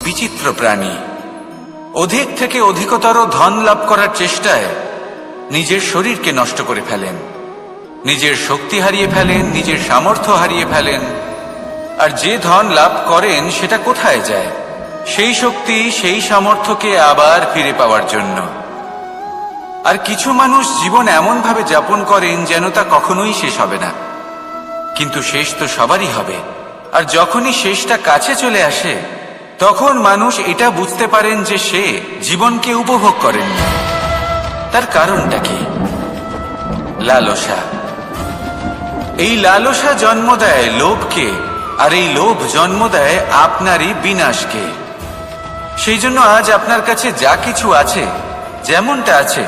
বিচিত্র প্রাণী। অধিক থেকে অধিকতর ধন লাভ করার চেষ্টায় নিজের শরীরকে নষ্ট করে ফেলেন, নিজের শক্তি হারিয়ে ফেলেন, নিজের সামর্থ্য হারিয়ে ফেলেন। আর যে ধন লাভ করেন সেটা কোথায় যায়? সেই শক্তি, সেই সামর্থ্যকে আবার ফিরে পাওয়ার জন্য। আর কিছু মানুষ জীবন এমনভাবে যাপন করেন যেন তা কখনোই শেষ হবে না, কিন্তু শেষ তো সবারই হবে। আর যখনই শেষটা কাছে চলে আসে তখন মানুষ এটা বুঝতে পারেন যে সে জীবনকে উপভোগ করেননি। তার কারণটা কি? লালসা। এই লালসা জন্ম দেয় লোভকে, আর এই লোভ জন্ম দেয় আপনারই বিনাশকে। সেই জন্য আজ আপনার কাছে যা কিছু আছে, যেমনটা আছে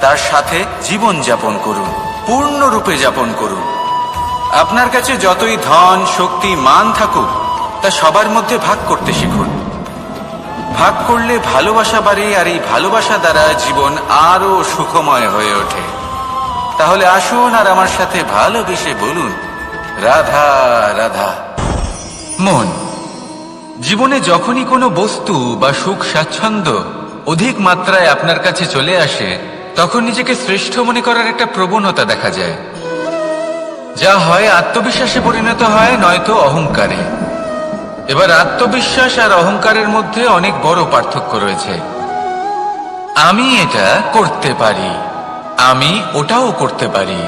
তার সাথে জীবন যাপন করুন, পূর্ণরূপে যাপন করুন। আপনার কাছে যতই ধন, শক্তি, মান থাকুক, তা সবার মধ্যে ভাগ করতে শিখুন। ভাগ করলে ভালোবাসা বাড়ে, আর এই ভালোবাসা দ্বারা জীবন আরো সুখময় হয়ে ওঠে। তাহলে আসুন আর আমার সাথে ভালোবেসে বলুন, রাধা রাধা। মন। জীবনে যখনই কোনো বস্তু বা সুখ স্বাচ্ছন্দ্য অধিক মাত্রায় আপনার কাছে চলে আসে, তখন নিজেকে শ্রেষ্ঠ মনে করার একটা প্রবণতা দেখা যায়, যা হয় আত্মবিশ্বাসে পরিণত হয়, নয়তো অহংকারে। এবার আত্মবিশ্বাস আর অহংকারের মধ্যে অনেক বড় পার্থক্য রয়েছে। আমি এটা করতে পারি, আমি ওটাও করতে পারি,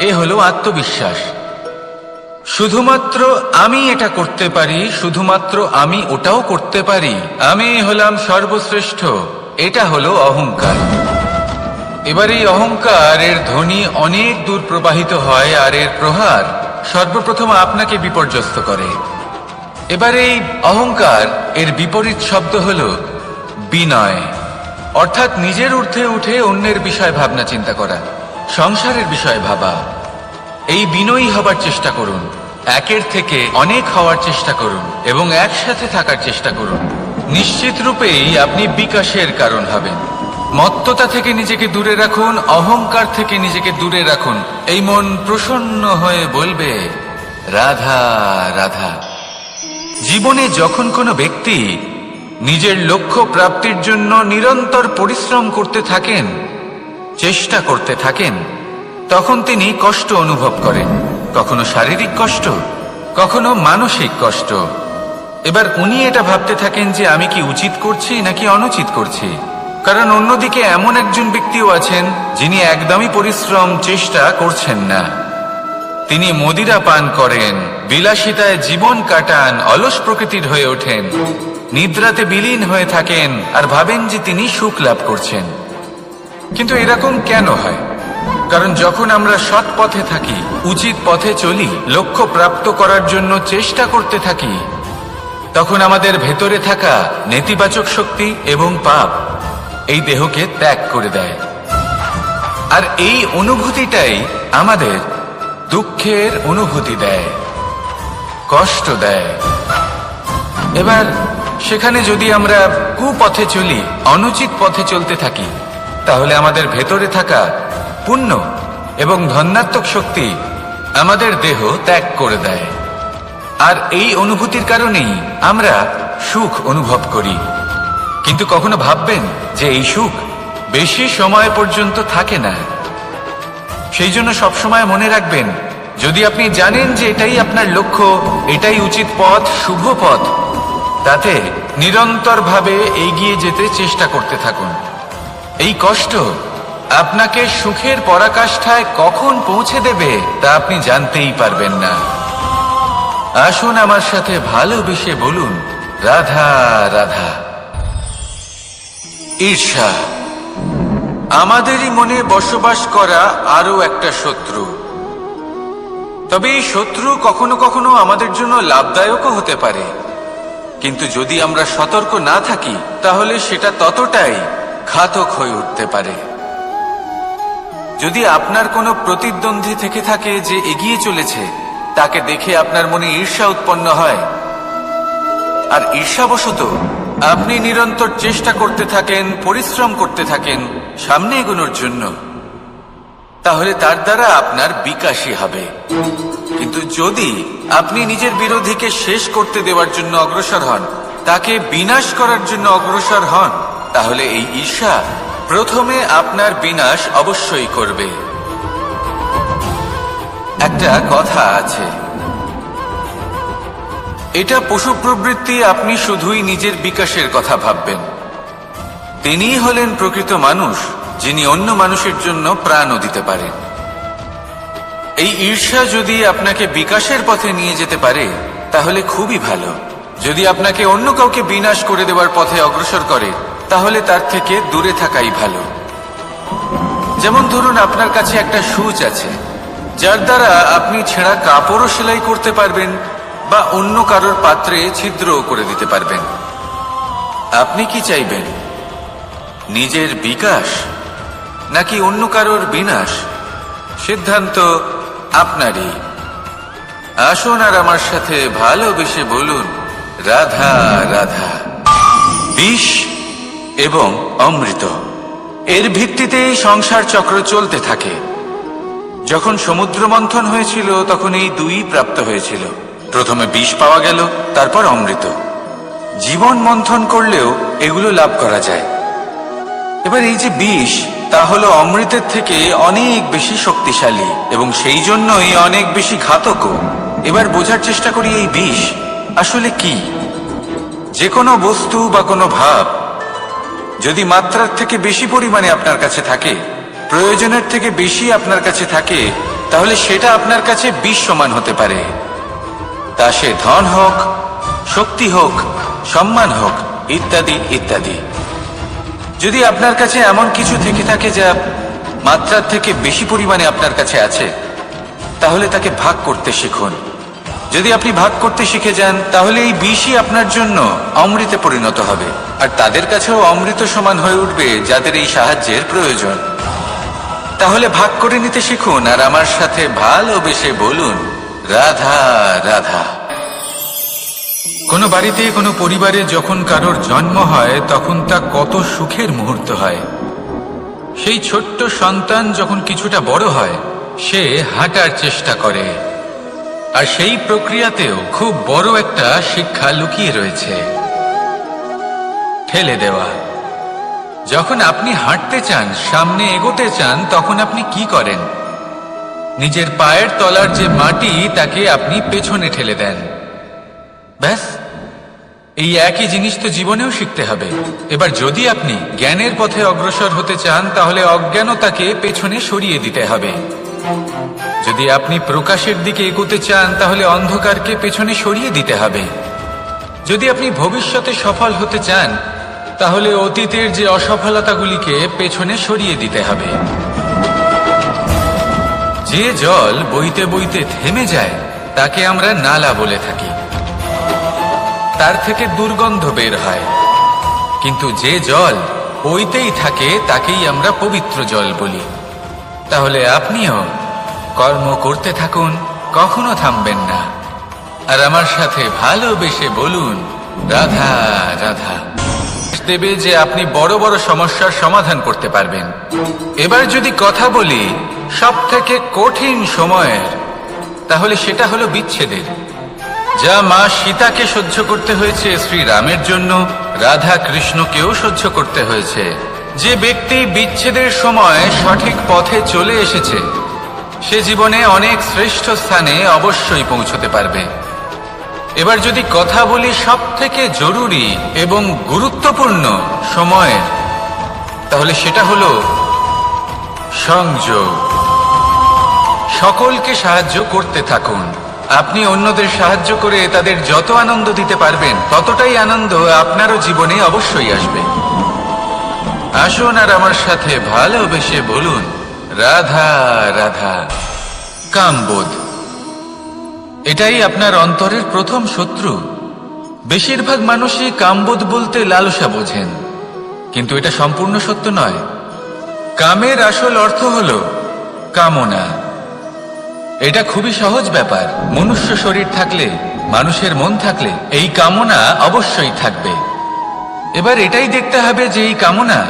এ হলো আত্মবিশ্বাস। শুধুমাত্র আমি এটা করতে পারি, শুধুমাত্র আমি ওটাও করতে পারি, আমি হলাম সর্বশ্রেষ্ঠ, এটা হলো অহংকার। এবার এই অহংকার, এর ধ্বনি অনেক দূর প্রবাহিত হয়, আর এর প্রহার সর্বপ্রথম আপনাকে বিপর্যস্ত করে। এবার এই অহংকার, এর বিপরীত শব্দ হলো বিনয়, অর্থাৎ নিজের ঊর্ধ্বে উঠে অন্যের বিষয় ভাবনা চিন্তা করা, সংসারের বিষয় ভাবা। এই বিনয়ী হবার চেষ্টা করুন, একের থেকে অনেক হওয়ার চেষ্টা করুন এবং একসাথে থাকার চেষ্টা করুন। নিশ্চিত রূপেই আপনি বিকাশের কারণ হবেন। মত্ততা থেকে নিজেকে দূরে রাখুন, অহংকার থেকে নিজেকে দূরে রাখুন। এই মন প্রসন্ন হয়ে বলবে, রাধা রাধা। জীবনে যখন কোনো ব্যক্তি নিজের লক্ষ্য প্রাপ্তির জন্য নিরন্তর পরিশ্রম করতে থাকেন, চেষ্টা করতে থাকেন, তখন তিনি কষ্ট অনুভব করেন, কখনো শারীরিক কষ্ট, কখনো মানসিক কষ্ট। এবার উনি এটা ভাবতে থাকেন যে আমি কি উচিত করছি নাকি অনুচিত করছি। কারণ অন্যদিকে এমন একজন ব্যক্তিও আছেন যিনি একদমই পরিশ্রম, চেষ্টা করছেন না। তিনি মদিরা পান করেন, বিলাসিতায় জীবন কাটান, অলস প্রকৃতির হয়ে ওঠেন, নিদ্রাতে বিলীন হয়ে থাকেন আর ভাবেন যে তিনি সুখ লাভ করছেন। কিন্তু এরকম কেন হয়? কারণ যখন আমরা সৎ পথে থাকি, উচিত পথে চলি, লক্ষ্য প্রাপ্ত করার জন্য চেষ্টা করতে থাকি, তখন আমাদের ভেতরে থাকা নেতিবাচক শক্তি এবং পাপ এই দেহকে ত্যাগ করে দেয়। আর এই অনুভূতিটাই আমাদের দুঃখের অনুভূতি দেয়, কষ্ট দেয়। এবার সেখানে যদি আমরা কুপথে চলি, অনুচিত পথে চলতে থাকি, তাহলে আমাদের ভেতরে থাকা পুণ্য এবং ধনাত্মক শক্তি আমাদের দেহ ত্যাগ করে দেয়। আর এই অনুভূতির কারণেই আমরা সুখ অনুভব করি। কিন্তু কখনো ভাববেন যে এই সুখ বেশি সময় পর্যন্ত থাকে না। সেই জন্য সবসময় মনে রাখবেন, যদি আপনি জানেন যে এটাই আপনার লক্ষ্য, এটাই উচিত পথ, শুভ পথ, তাতে নিরন্তরভাবে এগিয়ে যেতে চেষ্টা করতে থাকুন। এই কষ্ট আপনাকে সুখের পরাকাষ্ঠায় কখন পৌঁছে দেবে তা আপনি জানতেই পারবেন না। আসুন আমার সাথে ভালোবেসে বলুন, রাধা রাধা। ঈর্ষা আমাদেরই মনে বসবাস করা আরো একটা শত্রু। তবে এই শত্রু কখনো কখনো আমাদের জন্য লাভদায়কও হতে পারে, কিন্তু যদি আমরা সতর্ক না থাকি তাহলে সেটা ততটাই ঘাতক হয়ে উঠতে পারে। যদি আপনার কোনো প্রতিদ্বন্দ্বী থেকে থাকে যে এগিয়ে চলেছে, তাকে দেখে আপনার মনে ঈর্ষা উৎপন্ন হয়, আর ঈর্ষাবশত আপনি নিরন্তর চেষ্টা করতে থাকেন, পরিশ্রম করতে থাকেন সামনে এগোনোর জন্য, তাহলে তার দ্বারা আপনার বিকাশই হবে। কিন্তু যদি আপনি নিজের বিরোধীকে শেষ করতে দেওয়ার জন্য অগ্রসর হন, তাকে বিনাশ করার জন্য অগ্রসর হন, তাহলে এই ঈর্ষা প্রথমে আপনার বিনাশ অবশ্যই করবে। একটা কথা আছে, এটা পশু প্রবৃত্তি, আপনি শুধুই নিজের বিকাশের কথা ভাববেন। তিনিই হলেন প্রকৃত মানুষ, যিনি অন্য মানুষের জন্য প্রাণও দিতে পারেন। এই ঈর্ষা যদি আপনাকে বিকাশের পথে নিয়ে যেতে পারে তাহলে খুবই ভালো। যদি আপনাকে অন্য কাউকে বিনাশ করে দেওয়ার পথে অগ্রসর করে তাহলে তার থেকে দূরে থাকাই ভালো। যেমন ধরুন, আপনার কাছে একটা সূচ আছে যার দ্বারা আপনি ছেঁড়া কাপড়ও সেলাই করতে পারবেন বা অন্য কারোর পাত্রে ছিদ্রও করে দিতে পারবেন। আপনি কি চাইবেন, নিজের বিকাশ নাকি অন্য কারোর বিনাশ? সিদ্ধান্ত আপনারই। আসুন আর আমার সাথে ভালোবেসে বলুন, রাধা রাধা। বিষ এবং অমৃত, এর ভিত্তিতেই সংসার চক্র চলতে থাকে। যখন সমুদ্র মন্থন হয়েছিল তখন এই দুই প্রাপ্ত হয়েছিল। প্রথমে বিষ পাওয়া গেল, তারপর অমৃত। জীবন মন্থন করলেও এগুলো লাভ করা যায়। এবার এই যে বিষ, তা হলো অমৃতের থেকে অনেক বেশি শক্তিশালী এবং সেই জন্যই অনেক বেশি ঘাতকও। এবার বোঝার চেষ্টা করি এই বিষ আসলে কি। যে কোনো বস্তু বা কোনো ভাব যদি মাত্রার থেকে বেশি পরিমাণে আপনার কাছে থাকে, প্রয়োজনের থেকে বেশি আপনার কাছে থাকে, তাহলে সেটা আপনার কাছে বিষ সমান হতে পারে। তা সে ধন হোক, শক্তি হোক, সম্মান হোক, ইত্যাদি ইত্যাদি। যদি আপনার কাছে এমন কিছু থেকে থাকে যা মাত্রার থেকে বেশি পরিমাণে আপনার কাছে আছে, তাহলে তাকে ভাগ করতে শিখুন। যদি আপনি ভাগ করতে শিখে যান তাহলে এই বিষই আপনার জন্য অমৃতে পরিণত হবে, আর তাদের কাছেও অমৃত সমান হয়ে উঠবে যাদের এই সাহায্যের প্রয়োজন। তাহলে ভাগ করে নিতে শিখুন আর আমার সাথে ভালোবেসে বলুন, রাধা রাধা। কোনো বাড়িতে, কোনো পরিবারে যখন কারোর জন্ম হয় তখন তা কত সুখের মুহূর্ত হয়। সেই ছোট্ট সন্তান যখন কিছুটা বড় হয়, সে হাঁটার চেষ্টা করে, আর সেই প্রক্রিয়াতেও খুব বড় একটা শিক্ষা লুকিয়ে রয়েছে, ঠেলে দেওয়া। যখন আপনি হাঁটতে চান, সামনে এগোতে চান, তখন আপনি কি করেন? নিজের পায়ের তলার যে মাটি তাকে আপনি পেছনে ঠেলে দেন। ব্যাস, এই একই জিনিস তো জীবনেও শিখতে হবে। এবার যদি আপনি জ্ঞানের পথে অগ্রসর হতে চান তাহলে অজ্ঞানতাকে পেছনে সরিয়ে দিতে হবে। যদি আপনি প্রকাশের দিকে এগোতে চান তাহলে অন্ধকারকে পেছনে সরিয়ে দিতে হবে। যদি আপনি ভবিষ্যতে সফল হতে চান তাহলে অতীতের যে অসফলতাগুলিকে পেছনে সরিয়ে দিতে হবে। যে জল বইতে বইতে থেমে যায় তাকে আমরা নালা বলে থাকি, তার থেকে দুর্গন্ধ বের হয়। কিন্তু যে জল বইতেই থাকে তাকেই আমরা পবিত্র জল বলি। তাহলে আপনিও কর্ম করতে থাকুন, কখনো থামবেন না, আর আমার সাথে ভালোবেসে বলুন, রাধা রাধা। দেবে যে আপনি বড় বড় সমস্যার সমাধান করতে পারবেন। এবার যদি কথা বলি সব থেকে কঠিন সময়ের, তাহলে সেটা হলো বিচ্ছেদের। যা মা সীতাকে সহ্য করতে হয়েছে শ্রীরামের জন্য, রাধা কৃষ্ণকেও সহ্য করতে হয়েছে। যে ব্যক্তি বিচ্ছেদের সময় সঠিক পথে চলে এসেছে সে জীবনে অনেক শ্রেষ্ঠ স্থানে অবশ্যই পৌঁছতে পারবে। এবার যদি কথা বলি সব থেকে জরুরি এবং গুরুত্বপূর্ণ সময়ের, তাহলে সেটা হলো সংযোগ। সকলকে সাহায্য করতে থাকুন। আপনি অন্যদের সাহায্য করে তাদের যত আনন্দ দিতে পারবেন ততটাই আনন্দ আপনারও জীবনে অবশ্যই আসবে। আসুন আর আমার সাথে ভালোবেসে বলুন, রাধা রাধা। কামবোধ, এটাই আপনার অন্তরের প্রথম শত্রু। বেশিরভাগ মানুষই কামবোধ বলতে লালসা বোঝেন, কিন্তু এটা সম্পূর্ণ সত্য নয়। কামের আসল অর্থ হলো কামনা। এটা খুবই সহজ ব্যাপার। মনুষ্য শরীর থাকলে, মানুষের মন থাকলে এই কামনা অবশ্যই থাকবে। এবার এটাই দেখতে হবে যে এই কামনা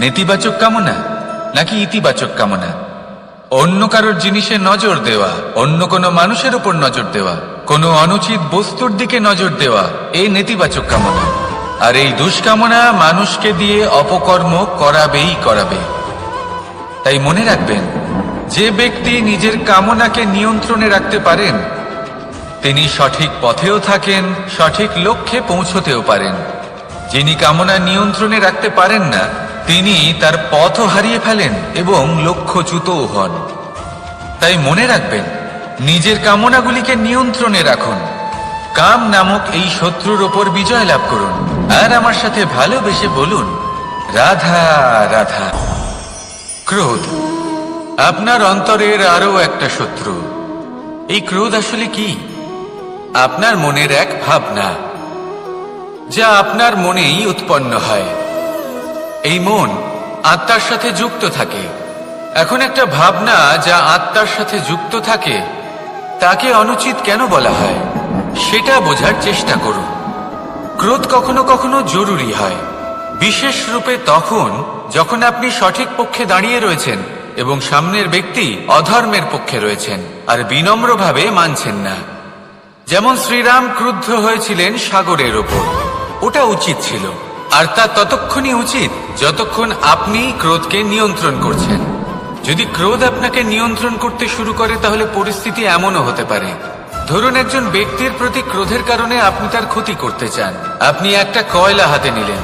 নেতিবাচক কামনা নাকি ইতিবাচক কামনা। অন্য কারোর জিনিসে নজর দেওয়া, অন্য কোনো মানুষের উপর নজর দেওয়া কোনো অনুচিত বস্তুর দিকে নজর দেওয়া এই নেতিবাচক কামনা। আর এই দুষ্কামনা মানুষকে দিয়ে অপকর্ম করাবেই করাবে। তাই মনে রাখবেন, যে ব্যক্তি নিজের কামনাকে নিয়ন্ত্রণে রাখতে পারেন তিনি সঠিক পথেও থাকেন, সঠিক লক্ষ্যে পৌঁছতেও পারেন। যিনি কামনা নিয়ন্ত্রণে রাখতে পারেন না তিনি তার পথও হারিয়ে ফেলেন এবং লক্ষ্যচ্যুতও হন। তাই মনে রাখবেন, নিজের কামনাগুলিকে নিয়ন্ত্রণে রাখুন। কাম নামক এই শত্রুর ওপর বিজয় লাভ করুন। আর আমার সাথে ভালোবেসে বলুন, রাধা রাধা। ক্রোধ আপনার অন্তরের আরো একটা শত্রু। এই ক্রোধ আসলে কি? আপনার মনের এক ভাবনা, যা আপনার মনেই উৎপন্ন হয়। এই মন আত্মার সাথে যুক্ত থাকে। এখন একটা ভাবনা যা আত্মার সাথে যুক্ত থাকে তাকে অনুচিত কেন বলা হয় সেটা বোঝার চেষ্টা করুন। ক্রোধ কখনো কখনো জরুরি হয়, বিশেষ রূপে তখন যখন আপনি সঠিক পক্ষে দাঁড়িয়ে রয়েছেন এবং সামনের ব্যক্তি অধর্মের পক্ষে রয়েছেন আর বিনম্রভাবে মানছেন না। যেমন শ্রীরাম ক্রুদ্ধ হয়েছিলেন সাগরের ওপর। ওটা উচিত ছিল, আর তা ততক্ষণই উচিত যতক্ষণ আপনি ক্রোধকে নিয়ন্ত্রণ করছেন। যদি ক্রোধ আপনাকে নিয়ন্ত্রণ করতে শুরু করে তাহলে পরিস্থিতি এমনও হতে পারে, ধরুন একজন ব্যক্তির প্রতি ক্রোধের কারণে আপনি তার ক্ষতি করতে চান। আপনি একটা কয়লা হাতে নিলেন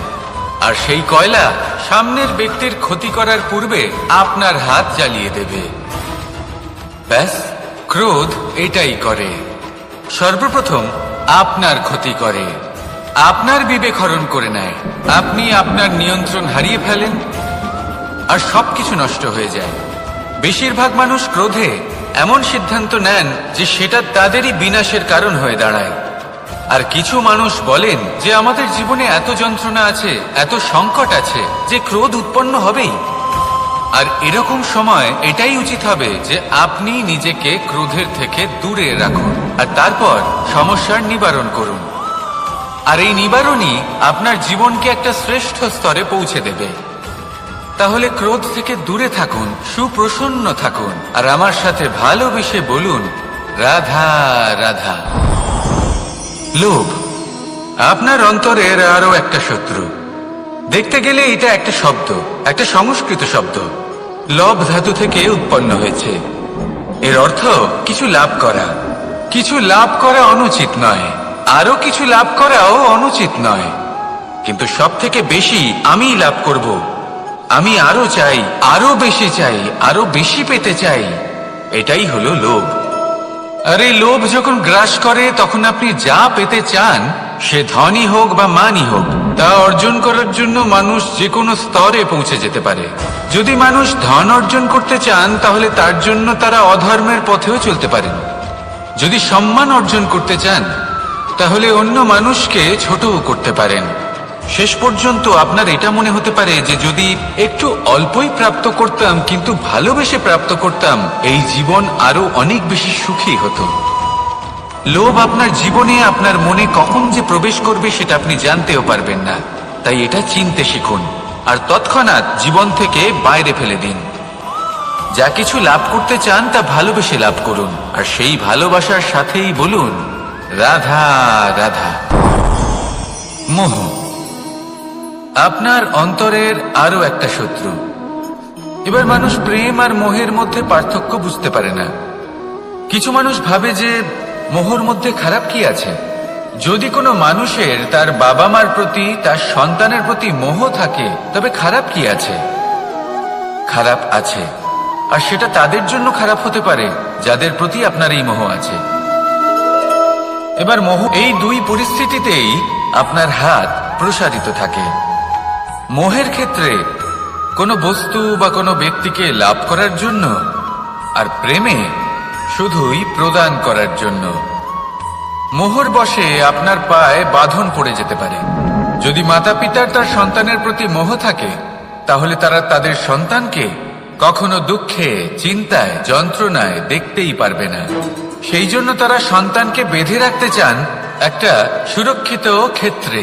আর সেই কয়লা সামনের ব্যক্তির ক্ষতি করার পূর্বে আপনার হাত জ্বালিয়ে দেবে। ব্যাস, ক্রোধ এটাই করে। সর্বপ্রথম আপনার ক্ষতি করে, আপনার বিবেক হরণ করে নেয়। আপনি আপনার নিয়ন্ত্রণ হারিয়ে ফেলেন আর সবকিছু নষ্ট হয়ে যায়। বেশিরভাগ মানুষ ক্রোধে এমন সিদ্ধান্ত নেন যে সেটা তাদেরই বিনাশের কারণ হয়ে দাঁড়ায়। আর কিছু মানুষ বলেন যে আমাদের জীবনে এত যন্ত্রণা আছে, এত সংকট আছে যে ক্রোধ উৎপন্ন হবেই। আর এরকম সময় এটাই উচিত হবে যে আপনি নিজেকে ক্রোধের থেকে দূরে রাখুন আর তারপর সমস্যার নিবারণ করুন। আর এই নিবারণই আপনার জীবনকে একটা শ্রেষ্ঠ স্তরে পৌঁছে দেবে। তাহলে ক্রোধ থেকে দূরে থাকুন, সুপ্রসন্ন থাকুন আর আমার সাথে ভালোবেসে বলুন, রাধা রাধা। লোভ আপনার অন্তরের আরো একটা শত্রু। দেখতে গেলে এটা একটা শব্দ, একটা সংস্কৃত শব্দ। লব ধাতু থেকে উৎপন্ন হয়েছে। এর অর্থ কিছু লাভ করা। কিছু লাভ করা অনুচিত নয়, আরো কিছু লাভ করাও অনুচিত নয়, কিন্তু সব থেকে বেশি আমিই লাভ করব, আমি আরো চাই, আরো বেশি চাই, আরো বেশি পেতে চাই। এটাই হলো লোভ। আর এই লোভ যখন গ্রাস করে তখন আপনি যা পেতে চান, সে ধনই হোক বা মানই হোক, তা অর্জন করার জন্য মানুষ যে কোনো স্তরে পৌঁছে যেতে পারে। যদি মানুষ ধন অর্জন করতে চান তাহলে তার জন্য তারা অধর্মের পথেও চলতে পারেন। যদি সম্মান অর্জন করতে চান তাহলে অন্য মানুষকে ছোটও করতে পারেন। শেষ পর্যন্ত আপনার এটা মনে হতে পারে যে যদি একটু অল্পই প্রাপ্ত করতাম কিন্তু ভালোবেসে প্রাপ্ত করতাম, এই জীবন আরো অনেক বেশি সুখী হতো। লোভ আপনার জীবনে, আপনার মনে কখন যে প্রবেশ করবে সেটা আপনি জানতেও পারবেন না। তাই এটা চিনতে শিখুন আর তৎক্ষণাৎ জীবন থেকে বাইরে ফেলে দিন। যা কিছু লাভ করতে চান তা ভালোবেসে লাভ করুন আর সেই ভালোবাসার সাথেই বলুন, রাধা রাধা। মোহ আপনার অন্তরের আরো একটা শত্রু। এবার মানুষ প্রেম আর মোহের মধ্যে পার্থক্য বুঝতে পারে না। কিছু মানুষ ভাবে যে মোহর মধ্যে খারাপ কি আছে। যদি কোনো মানুষের তার বাবা মার প্রতি, তার সন্তানের প্রতি মোহ থাকে তবে খারাপ কি আছে? খারাপ আছে, আর সেটা তাদের জন্য খারাপ হতে পারে যাদের প্রতি আপনার এই মোহ আছে। এবার মোহ, এই দুই পরিস্থিতিতেই আপনার হাত প্রসারিত থাকে। মোহের ক্ষেত্রে কোনো বস্তু বা কোনো ব্যক্তিকে লাভ করার জন্য, আর প্রেমে শুধুই প্রদান করার জন্য। মোহর বশে আপনার পায়ে বাঁধন পড়ে যেতে পারে। যদি মাতা পিতার তার সন্তানের প্রতি মোহ থাকে তাহলে তারা তাদের সন্তানকে কখনো দুঃখে, চিন্তায়, যন্ত্রণায় দেখতেই পারবে না। সেই জন্য তারা সন্তানকে বেঁধে রাখতে চান একটা সুরক্ষিত ক্ষেত্রে,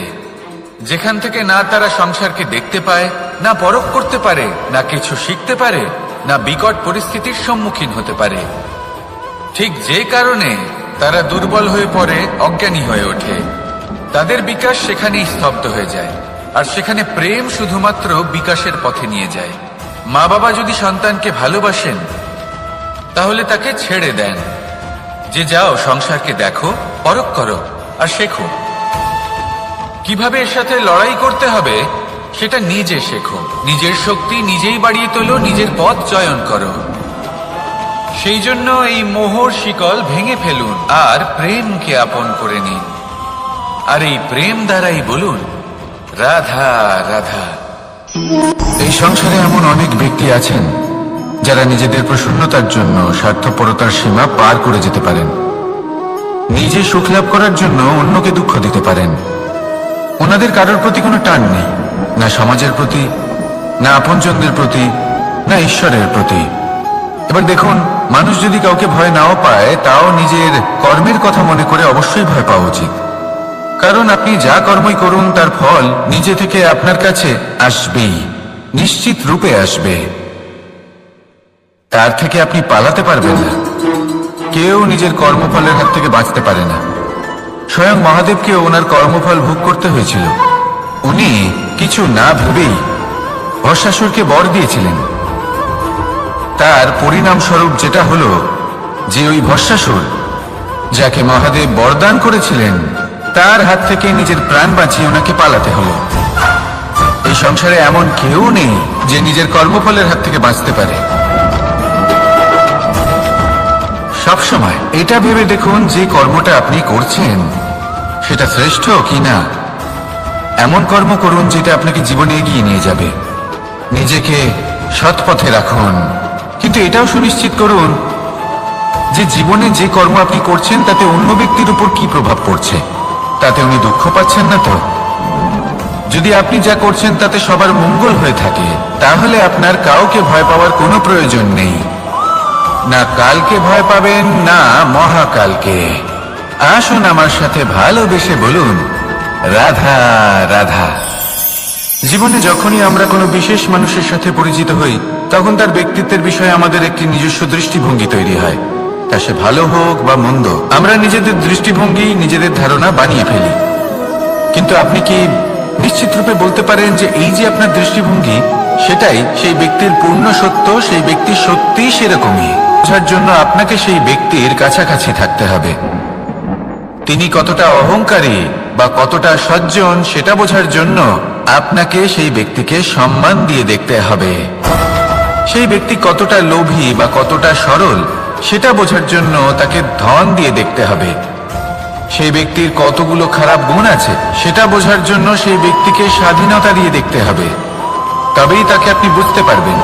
যেখান থেকে না তারা সংসারকে দেখতে পায়, না পরখ করতে পারে, না কিছু শিখতে পারে, না বিকট পরিস্থিতির সম্মুখীন হতে পারে। ঠিক যে কারণে তারা দুর্বল হয়ে পড়ে, অজ্ঞানী হয়ে ওঠে। তাদের বিকাশ সেখানেই স্তব্ধ হয়ে যায়। আর সেখানে প্রেম শুধুমাত্র বিকাশের পথে নিয়ে যায়। মা বাবা যদি সন্তানকে ভালোবাসেন তাহলে তাকে ছেড়ে দেন যে যাও সংসারকে দেখো, পরখ করো আর শেখো। কিভাবে এর সাথে লড়াই করতে হবে সেটা নিজে শেখো। নিজের শক্তি নিজেই বাড়িয়ে তোলো, নিজের পথ চয়ন করো। সেই জন্য এই মোহর শিকল ভেঙে ফেলুন আর প্রেমকে আপন করে নিন। আর এই প্রেম দ্বারাই বলুন রাধা রাধা। এই সংসারে এমন অনেক ব্যক্তি আছেন যারা নিজেদের প্রসন্নতার জন্য স্বার্থপরতার সীমা পার করে যেতে পারেন। নিজে সুখ লাভ করার জন্য অন্যকে দুঃখ দিতে পারেন। ওনাদের কারোর প্রতি কোনো টান নেই, না সমাজের প্রতি, না আপনজনদের প্রতি, না ঈশ্বরের প্রতি। এবার দেখুন, মানুষ যদি কাউকে ভয় নাও পায়, তাও নিজের কর্মের কথা মনে করে অবশ্যই ভয় পাওয়া উচিত। কারণ আপনি যা কর্মই করুন তার ফল নিজে থেকে আপনার কাছে আসবেই, নিশ্চিত রূপে আসবে। তার থেকে আপনি পালাতে পারবেন না। কেউ নিজের কর্মফলের হাত থেকে বাঁচতে পারে না। স্বয়ং মহাদেবকে ওনার কর্মফল ভোগ করতে হয়েছিল। উনি কিছু না ভেবেই ভস্মাসুরকে বর দিয়েছিলেন। তার পরিণাম স্বরূপ যেটা হলো যে ওই ভস্মাসুর, যাকে মহাদেব বরদান করেছিলেন, তার হাত থেকে নিজের প্রাণ বাঁচিয়ে ওনাকে পালাতে হলো। এই সংসারে এমন কেউ নেই যে নিজের কর্মফলের হাত থেকে বাঁচতে পারে। সবসময় এটা ভেবে দেখুন যে কর্মটা আপনি করছেন সেটা শ্রেষ্ঠ কিনা। এমন কর্ম করুন যেটা আপনাকে জীবনে এগিয়ে নিয়ে যাবে। নিজেকে সৎ পথে রাখুন, কিন্তু এটাও সুনিশ্চিত করুন যে জীবনে যে কর্ম আপনি করছেন তাতে অন্য ব্যক্তির উপর কি প্রভাব পড়ছে, তাতে উনি দুঃখ পাচ্ছেন না তো। যদি আপনি যা করছেন তাতে সবার মঙ্গল হয়ে থাকে, তাহলে আপনার কাউকে ভয় পাওয়ার কোনো প্রয়োজন নেই। না কালকে ভয় পাবেন, না মহাকালকে। আসুন আমার সাথে ভালোবেসে বলুন রাধা রাধা। জীবনে যখনই আমরা কোনো বিশেষ মানুষের সাথে পরিচিত হই, তখন তার ব্যক্তিত্বের বিষয়ে আমাদের একটি নিজস্ব দৃষ্টিভঙ্গি তৈরি হয়। তা সে ভালো হোক বা মন্দ, আমরা নিজেদের দৃষ্টিভঙ্গি, নিজেদের ধারণা বানিয়ে ফেলি। কিন্তু আপনি কি নিশ্চিত রূপে বলতে পারেন যে এই যে আপনার দৃষ্টিভঙ্গি, সেটাই সেই ব্যক্তির পূর্ণ সত্য? সেই ব্যক্তি সত্যিই সেরকমই? বোঝার জন্য আপনাকে সেই ব্যক্তির কাছাকাছি থাকতে হবে। তিনি কতটা অহংকারী বা কতটা সজ্জন সেটা বোঝার জন্য আপনাকে সেই ব্যক্তিকে সম্মান দিয়ে দেখতে হবে। সেই ব্যক্তি কতটা লোভী বা কতটা সরল সেটা বোঝার জন্য তাকে ধন দিয়ে দেখতে হবে। সেই ব্যক্তির কতগুলো খারাপ গুণ আছে সেটা বোঝার জন্য সেই ব্যক্তিকে স্বাধীনতা দিয়ে দেখতে হবে। তবেই তাকে আপনি বুঝতে পারবেন।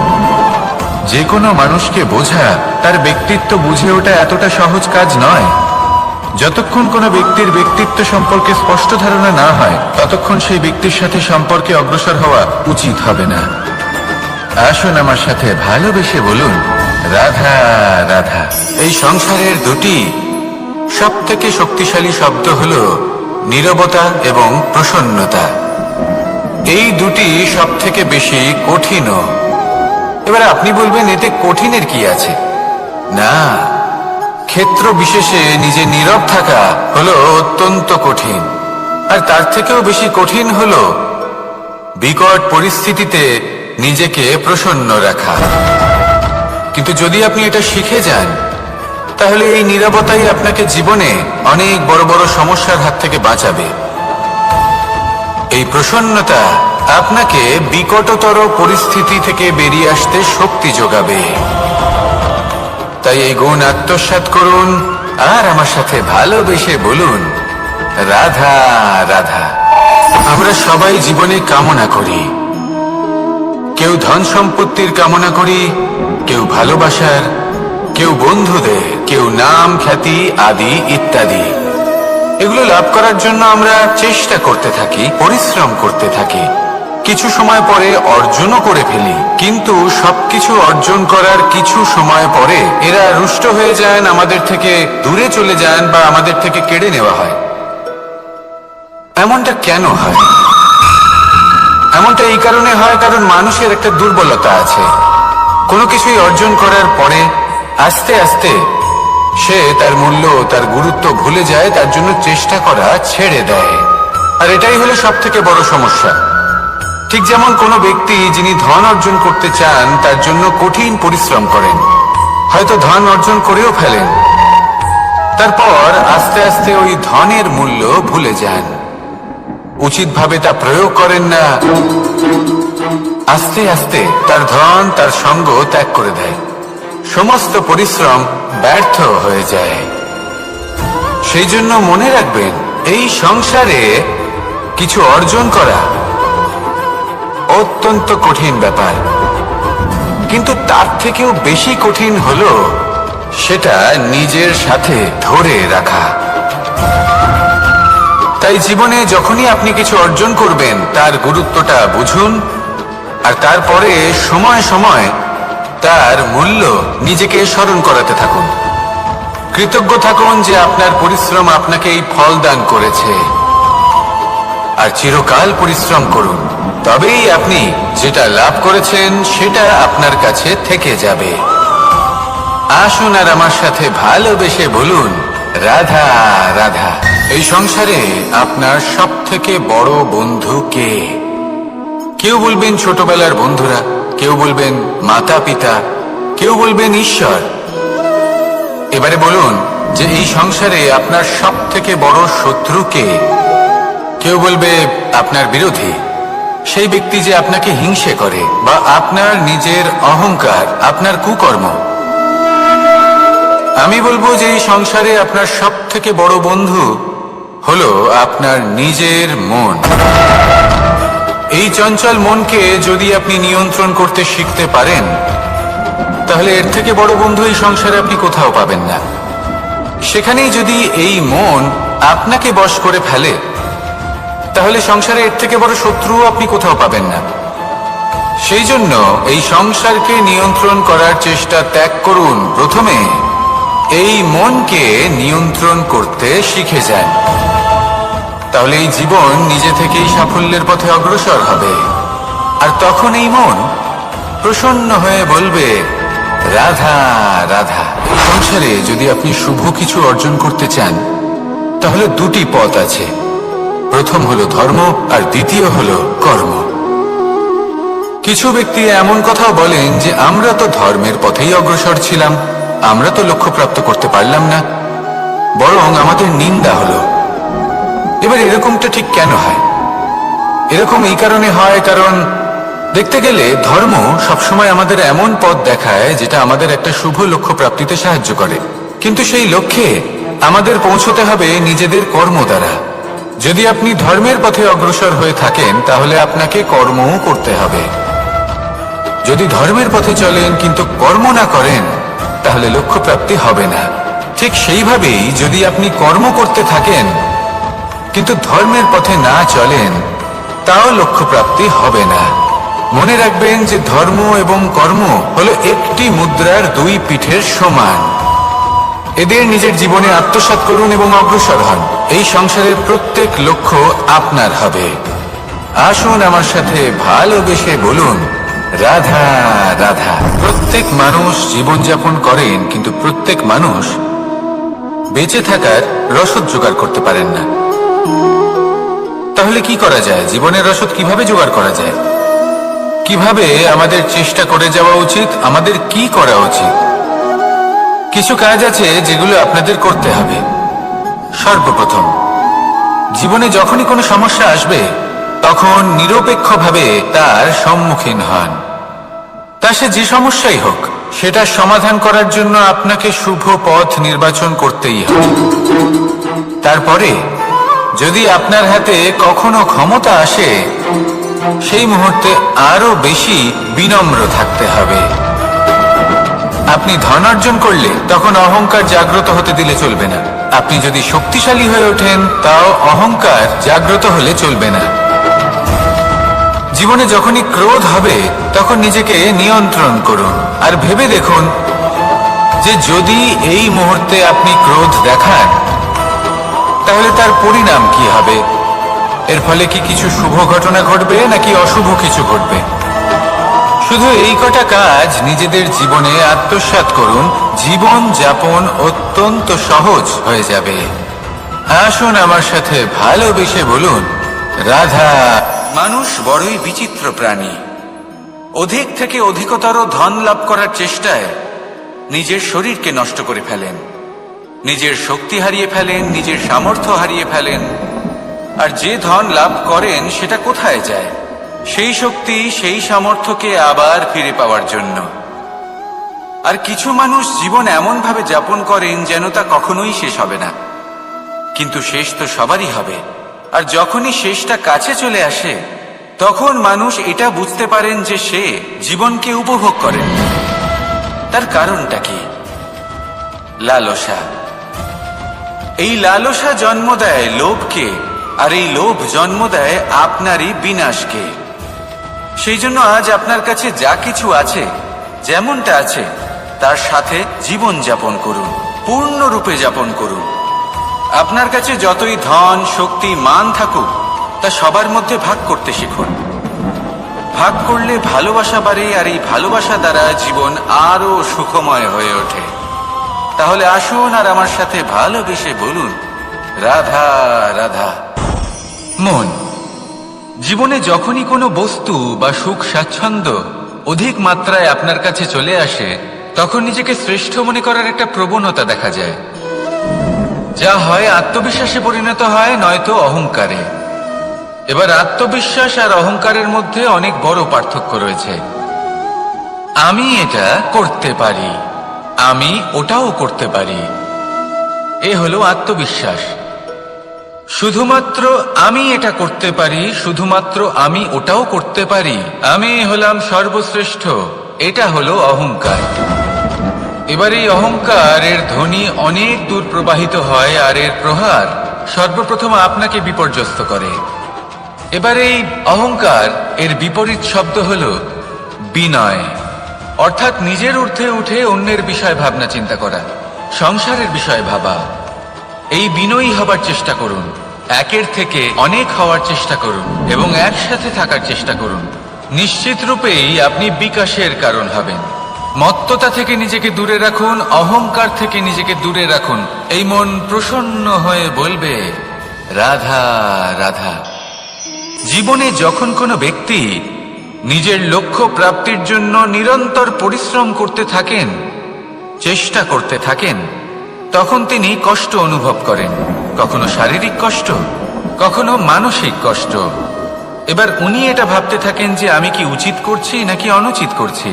যে কোনো মানুষকে বোঝা, তার ব্যক্তিত্ব বুঝে ওঠা এতটা সহজ কাজ নয়। যতক্ষণ কোনো ব্যক্তির ব্যক্তিত্ব সম্পর্কে স্পষ্ট ধারণা না হয়, ততক্ষণ সেই ব্যক্তির সাথে সম্পর্কে অগ্রসর হওয়া উচিত হবে না। আসুন আমার সাথে ভালোবেসে বলুন রাধা রাধা। এই সংসারের দুটি সব থেকে শক্তিশালী শব্দ হল নীরবতা এবং প্রসন্নতা। এই দুটি সব থেকে বেশি কঠিনও। এবার আপনি বলবেন এতে কঠিনের কি আছে? না, ক্ষেত্র বিশেষে নিজে নীরব থাকা হলো অত্যন্ত কঠিন। আর তার থেকেও বেশি কঠিন হলো বিকট পরিস্থিতিতে নিজেকে প্রসন্ন রাখা। কিন্তু যদি আপনি এটা শিখে যান, তাহলে এই নীরবতাই আপনাকে জীবনে অনেক বড় বড় সমস্যার হাত থেকে বাঁচাবে। এই প্রসন্নতা আপনাকে বিকটতর পরিস্থিতি থেকে বেরিয়ে আসতে শক্তি যোগাবে। তাই এই গুণ আত্মসাৎ করুন আর আমার সাথে ভালোবেসে বলুন রাধা রাধা। আমরা সবাই জীবনে কামনা করি। কেউ ধন সম্পত্তির কামনা করি, কেউ ভালোবাসার, কেউ বন্ধুদের, কেউ নাম খ্যাতি আদি ইত্যাদি। এগুলো লাভ করার জন্য আমরা চেষ্টা করতে থাকি, পরিশ্রম করতে থাকি। কিছু সময় পরে অর্জনও করে ফেলি, কিন্তু সবকিছু অর্জন করার কিছু সময় পরে এরা রুষ্ট হয়ে যান, আমাদের থেকে দূরে চলে যান বা আমাদের থেকে কেড়ে নেওয়া হয়। এমনটা কেন হয়? এমনটা এই কারণে হয় কারণ মানুষের একটা দুর্বলতা আছে। কোনো কিছুই অর্জন করার পরে আস্তে আস্তে সে তার মূল্য, তার গুরুত্ব ভুলে যায়, তার জন্য চেষ্টা করা ছেড়ে দেয়। আর এটাই হলো সব থেকে বড় সমস্যা। ঠিক যেমন কোনো ব্যক্তি যিনি ধন অর্জন করতে চান তার জন্য কঠিন পরিশ্রম করেন, হয়তো ধন অর্জন করেও ফেলেন, তারপর আস্তে আস্তে ওই ধনের মূল্য ভুলে যান, উচিতভাবে তা প্রয়োগ করেন না, আস্তে আস্তে তার ধন তার সঙ্গ ত্যাগ করে দেয়, সমস্ত পরিশ্রম ব্যর্থ হয়ে যায়। সেই জন্য মনে রাখবেন, এই সংসারে কিছু অর্জন করা অত্যন্ত কঠিন ব্যাপার, কিন্তু তার থেকেও বেশি কঠিন হলো সেটা নিজের সাথে ধরে রাখা। তাই জীবনে যখনই আপনি কিছু অর্জন করবেন তার গুরুত্বটা বুঝুন, আর তারপরে সময় সময় তার মূল্য নিজেকে স্মরণ করাতে থাকুন। কৃতজ্ঞ থাকুন যে আপনার পরিশ্রম আপনাকে এই ফল দান করেছে, আর চিরকাল পরিশ্রম করুন, তবেই আপনি যেটা লাভ করেছেন সেটা আপনার কাছে থেকে যাবে। আসুন আর আমার সাথে ভালোবেসে বলুন, রাধা রাধা। এই সংসারে আপনার সব থেকে বড় বন্ধু কে? কেউ বলবেন ছোটবেলার বন্ধুরা, কেউ বলবেন মাতা পিতা, কেউ বলবেন ঈশ্বর। এবারে বলুন যে এই সংসারে আপনার সব থেকে বড় শত্রু কে? কেউ বলবে আপনার বিরোধী, সেই ব্যক্তি যে আপনাকে হিংসে করে, বা আপনার নিজের অহংকার, আপনার কুকর্ম। আমি বলবো যে এই সংসারে আপনার সব থেকে বড় বন্ধু হলো আপনার নিজের মন। এই চঞ্চল মনকে যদি আপনি নিয়ন্ত্রণ করতে শিখতে পারেন, তাহলে এর থেকে বড় বন্ধু এই সংসারে আপনি কোথাও পাবেন না। সেখানেই যদি এই মন আপনাকে বশ করে ফেলে, তাহলে সংসারে এর থেকে বড় শত্রুও আপনি কোথাও পাবেন না। সেই জন্য এই সংসারকে নিয়ন্ত্রণ করার চেষ্টা ত্যাগ করুন। প্রথমে এই মনকে নিয়ন্ত্রণ করতে শিখে যান, তাহলে এই জীবন নিজে থেকেই সাফল্যের পথে অগ্রসর হবে। আর তখন এই মন প্রসন্ন হয়ে বলবে, রাধা রাধা। এই সংসারে যদি আপনি শুভ কিছু অর্জন করতে চান, তাহলে দুটি পথ আছে। প্রথম হলো ধর্ম, আর দ্বিতীয় হলো কর্ম। কিছু ব্যক্তি এমন কথাও বলেন যে আমরা তো ধর্মের পথেই অগ্রসর ছিলাম, আমরা তো লক্ষ্য প্রাপ্ত করতে পারলাম না, বরং আমাদের নিন্দা হলো। এবার এরকমটা ঠিক কেন হয়? এরকম এই কারণে হয়, কারণ দেখতে গেলে ধর্ম সবসময় আমাদের এমন পথ দেখায় যেটা আমাদের একটা শুভ লক্ষ্য প্রাপ্তিতে সাহায্য করে, কিন্তু সেই লক্ষ্যে আমাদের পৌঁছতে হবে নিজেদের কর্ম দ্বারা। যদি আপনি ধর্মের পথে অগ্রসর হয়ে থাকেন, তাহলে আপনাকে কর্মও করতে হবে। যদি ধর্মের পথে চলেন কিন্তু কর্ম না করেন, তাহলে লক্ষ্য প্রাপ্তি হবে না। ঠিক সেইভাবেই যদি আপনি কর্ম করতে থাকেন কিন্তু ধর্মের পথে না চলেন, তাও লক্ষ্য প্রাপ্তি হবে না। মনে রাখবেন যে ধর্ম এবং কর্ম হলো একটি মুদ্রার দুই পিঠের সমান। এদের নিজের জীবনে আত্মসাৎ করুন এবং অগ্রসর হন। এই সংসারের প্রত্যেক লক্ষ্য আপনার হবে। আসুন আমার সাথে ভালোবেসে বলুন, রাধা রাধা। প্রত্যেক মানুষ জীবনযাপন করেন, কিন্তু প্রত্যেক মানুষ বেঁচে থাকার রসদ জোগাড় করতে পারেন না। তাহলে কি করা যায়? জীবনের রসদ কিভাবে জোগাড় করা যায়? কিভাবে আমাদের চেষ্টা করে যাওয়া উচিত? আমাদের কি করা উচিত? কিছু কাজ আছে যেগুলো আপনাদের করতে হবে। সর্বপ্রথম, জীবনে যখনই কোনো সমস্যা আসবে, তখন নিরপেক্ষভাবে তার সম্মুখীন হন। তা সে যে সমস্যাই হোক, সেটা সমাধান করার জন্য আপনাকে শুভ পথ নির্বাচন করতেই হবে। তারপরে যদি আপনার হাতে কখনো ক্ষমতা আসে, সেই মুহূর্তে আরো বেশি বিনম্র থাকতে হবে। আপনি ধন অর্জন করলে তখন অহংকার জাগ্রত হতে দিলে চলবে না। আপনি যদি শক্তিশালী হয়ে ওঠেন, তাও অহংকার জাগ্রত হলে চলবে না। জীবনে যখনই ক্রোধ হবে, তখন নিজেকে নিয়ন্ত্রণ করুন, আর ভেবে দেখুন যে যদি এই মুহূর্তে আপনি ক্রোধ দেখান, তাহলে তার পরিণাম কি হবে। এর ফলে কি কিছু শুভ ঘটনা ঘটবে নাকি অশুভ কিছু ঘটবে? শুধু এই কটা কাজ নিজেদের জীবনে আত্মসাৎ করুন, জীবন যাপন অত্যন্ত সহজ হয়ে যাবে। আসুন আমার সাথে ভালোবেসে বলুন, রাধা। মানুষ বড়ই বিচিত্র প্রাণী। অধিক থেকে অধিকতর ধন লাভ করার চেষ্টায় নিজের শরীরকে নষ্ট করে ফেলেন, নিজের শক্তি হারিয়ে ফেলেন, নিজের সামর্থ্য হারিয়ে ফেলেন। আর যে ধন লাভ করেন সেটা কোথায় যায়? সেই শক্তি, সেই সামর্থ্যকে আবার ফিরে পাওয়ার জন্য। আর কিছু মানুষ জীবন এমন ভাবে যাপন করেন যেন তা কখনোই শেষ হবে না। কিন্তু শেষ তো সবারই হবে। আর যখনই শেষটা কাছে চলে আসে, তখন মানুষ এটা বুঝতে পারেন যে সে জীবনকে উপভোগ করেন। তার কারণটা কি? লালসা। এই লালসা জন্ম দেয় লোভকে, আর এই লোভ জন্ম দেয় আপনারই বিনাশকে। সেই জন্য আজ আপনার কাছে যা কিছু আছে, যেমনটা আছে, তার সাথে জীবন যাপন করুন, পূর্ণরূপে যাপন করুন। আপনার কাছে যতই ধন, শক্তি, মান থাকুক, তা সবার মধ্যে ভাগ করতে শিখুন। ভাগ করলে ভালোবাসা বাড়ে, আর এই ভালোবাসা দ্বারা জীবন আরো সুখময় হয়ে ওঠে। তাহলে আসুন আর আমার সাথে ভালোবেসে বলুন, রাধা রাধা। মন। জীবনে যখনই কোনো বস্তু বা সুখ স্বাচ্ছন্দ্য অধিক মাত্রায় আপনার কাছে চলে আসে, তখন নিজেকে শ্রেষ্ঠ মনে করার একটা প্রবণতা দেখা যায়, যা হয় আত্মবিশ্বাসে পরিণত হয়, নয়তো অহংকারে। এবার আত্মবিশ্বাস আর অহংকারের মধ্যে অনেক বড় পার্থক্য রয়েছে। আমি এটা করতে পারি, আমি ওটাও করতে পারি, এ হলো আত্মবিশ্বাস। শুধুমাত্র আমি এটা করতে পারি, শুধুমাত্র আমি ওটাও করতে পারি, আমি হলাম সর্বশ্রেষ্ঠ, এটা হলো অহংকার। এবার এই অহংকারের ধ্বনি অনেক দূর প্রবাহিত হয়, আর এর প্রহার সর্বপ্রথম আপনাকে বিপর্যস্ত করে। এবার এই অহংকার এর বিপরীত শব্দ হলো বিনয়, অর্থাৎ নিজের ঊর্ধ্বে উঠে অন্যের বিষয় ভাবনা চিন্তা করা, সংসারের বিষয় ভাবা। এই বিনয়ী হবার চেষ্টা করুন, একের থেকে অনেক হওয়ার চেষ্টা করুন এবং একসাথে থাকার চেষ্টা করুন। নিশ্চিত রূপেই আপনি বিকাশের কারণ হবেন। মত্ততা থেকে নিজেকে দূরে রাখুন, অহংকার থেকে নিজেকে দূরে রাখুন। এই মন প্রসন্ন হয়ে বলবে, রাধা রাধা। জীবনে যখন কোনো ব্যক্তি নিজের লক্ষ্য প্রাপ্তির জন্য নিরন্তর পরিশ্রম করতে থাকেন, চেষ্টা করতে থাকেন, তখন তিনি কষ্ট অনুভব করেন, কখনো শারীরিক কষ্ট, কখনো মানসিক কষ্ট। এবার উনি এটা ভাবতে থাকেন যে আমি কি উচিত করছি নাকি অনুচিত করছি।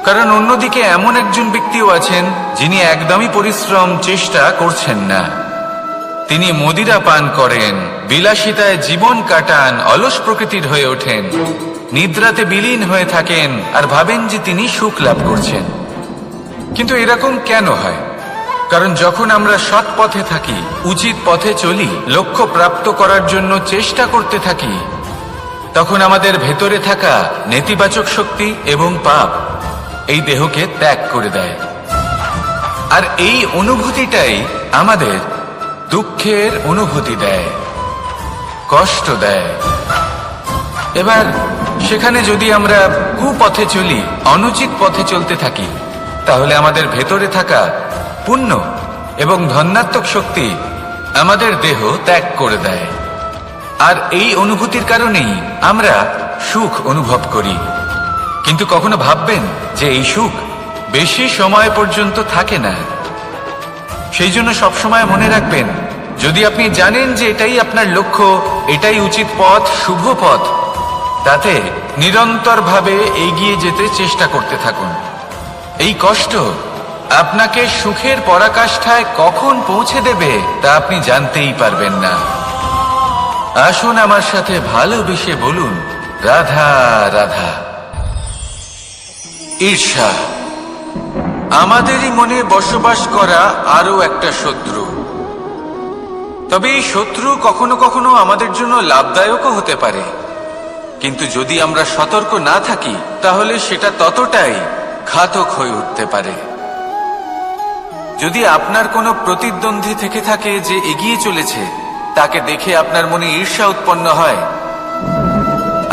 কারণ অন্যদিকে এমন একজন ব্যক্তিও আছেন যিনি একদমই পরিশ্রম, চেষ্টা করছেন না। তিনি মদিরা পান করেন, বিলাসিতায় জীবন কাটান, অলস প্রকৃতির হয়ে ওঠেন, নিদ্রাতে বিলীন হয়ে থাকেন আর ভাবেন যে তিনি সুখ লাভ করছেন। কিন্তু এরকম কেন হয়? কারণ যখন আমরা সৎ পথে থাকি, উচিত পথে চলি, লক্ষ্য প্রাপ্ত করার জন্য চেষ্টা করতে থাকি, তখন আমাদের ভেতরে থাকা নেতিবাচক শক্তি এবং পাপ এই দেহকে ত্যাগ করে দেয়। আর এই অনুভূতিটাই আমাদের দুঃখের অনুভূতি দেয়, কষ্ট দেয়। এবার সেখানে যদি আমরা কুপথে চলি, অনুচিত পথে চলতে থাকি, তাহলে আমাদের ভেতরে থাকা পুণ্য এবং ধনাত্মক শক্তি আমাদের দেহ ত্যাগ করে দেয়। আর এই অনুভূতির কারণেই আমরা সুখ অনুভব করি। কিন্তু কখনো ভাববেন যে এই সুখ বেশি সময় পর্যন্ত থাকে না। সেই জন্য সবসময় মনে রাখবেন, যদি আপনি জানেন যে এটাই আপনার লক্ষ্য, এটাই উচিত পথ, শুভ পথ, তাতে নিরন্তরভাবে এগিয়ে যেতে চেষ্টা করতে থাকুন। এই কষ্ট আপনাকে সুখের পরাকাষ্ঠায় কখন পৌঁছে দেবে তা আপনি জানতেই পারবেন না। আসুন আমার সাথে ভালোবেসে বলুন, রাধা রাধা। ঈর্ষা আমাদেরই মনে বসবাস করা আরো একটা শত্রু। তবে এই শত্রু কখনো কখনো আমাদের জন্য লাভদায়কও হতে পারে। কিন্তু যদি আমরা সতর্ক না থাকি, তাহলে সেটা ততটাই ঘাতক হয়ে উঠতে পারে। যদি আপনার কোনো প্রতিদ্বন্দ্বী থেকে থাকে যে এগিয়ে চলেছে, তাকে দেখে আপনার মনে ঈর্ষা উৎপন্ন হয়,